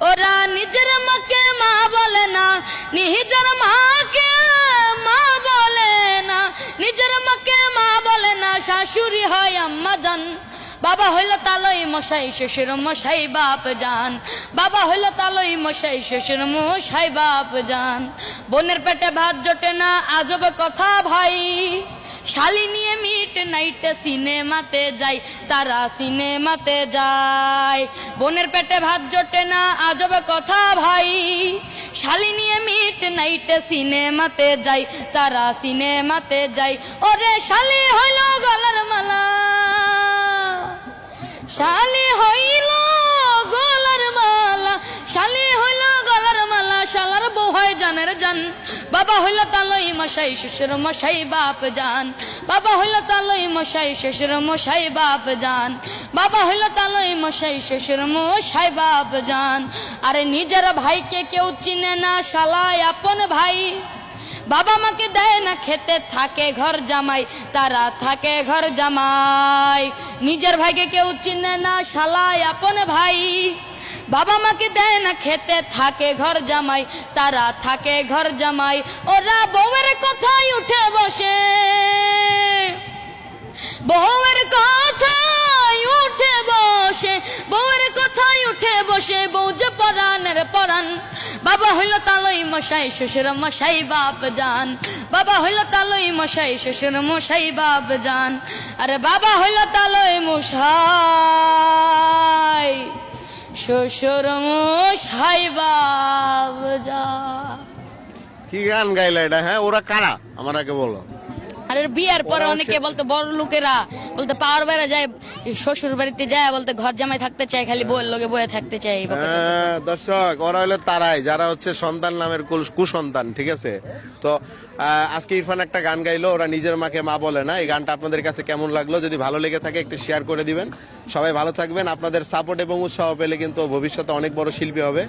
ওরা নিজের মাকে মা বলে না, নিজের মাকে মা বলে না, নিজের মাকে মা বলে না, শাশুড়ি হয় আম্মা জান। বাবা হইল তালই মশাই, শ্বশুর মশাই বাপ জান। বাবা হইল তালই মশাই, শ্বশুর মশাই বাপ জান। বোনের পেটে ভাত জোটে না, আজব কথা ভাই। শালি নিয়ে মিট নাইটে সিনেমাতে যাই, তারা সিনেমাতে যায়। বোনের পেটে ভাত জোটে না, আজব কথা ভাই। শালি নিয়ে মিট নাইটে সিনেমাতে যাই, তারা সিনেমাতে যায়। ওরে শালি হইল গলার মালা, শালি হইল গলার মালা, শালি হইল গলার মালা, শালার বউ হয় জানের জান। বাবা হইল তালই মশাই, শ্বশুর মশাই বাপ জান। বাবা হইল তালই মশাই, শ্বশুর মশাই বাপ জান। বাবা হইল তালই মশাই, শ্বশুর মশাই বাপ জান। আরে নিজের ভাইকে কেউ চিনে না, শালায় আপন ভাই। বাবা মাকে দেয় না খেতে, থাকে ঘর জামাই, তারা থাকে ঘর জামাই। নিজের ভাইকে কেউ চিনে না, শালায় আপন ভাই। বাবা মাকে দেয় না খেতে, থাকে ঘর জামাই, তারা থাকে ঘর জামাই। ওরা বউয়ের কথাই উঠে বসে, বউয়ের কথাই উঠে বসে, বউয়ের কথাই উঠে বসে, বউ যে পরানের পরান। বাবা হইল তালই মশাই, শ্বশুর মশাই বাপ জান। বাবা হইল তালই মশাই, শ্বশুর মশাই বাপ জান। আরে বাবা হইল তালই মশাই, শ্বশুর মশাই বাপ জান। কি গান গাইলা এটা? হ্যাঁ, ওরা কারা আমার আগে বলো। আরে বিয়ের পরে অনেকে বলতে, বড় লোকেরা বলতে পাওয়ার বেড়ে যায়, শ্বশুর বাড়িতে যায় বলতে ঘর জামাই থাকতে চায়, খালি বউয়ের লোকে বয়ে থাকতে চায়। দর্শক, ওরা হলো তারাই যারা হচ্ছে সন্তান নামের কুসন্তান, ঠিক আছে? তো আজকে ইরফান একটা গান গাইলো, ওরা নিজের মাকে মা বলে না। এই গানটা আপনাদের কাছে কেমন লাগলো? যদি ভালো লেগে থাকে একটু শেয়ার করে দিবেন। সবাই ভালো থাকবেন। আপনাদের সাপোর্ট এবং উৎসাহ পেলে কিন্তু ভবিষ্যতে অনেক বড় শিল্পী হবে।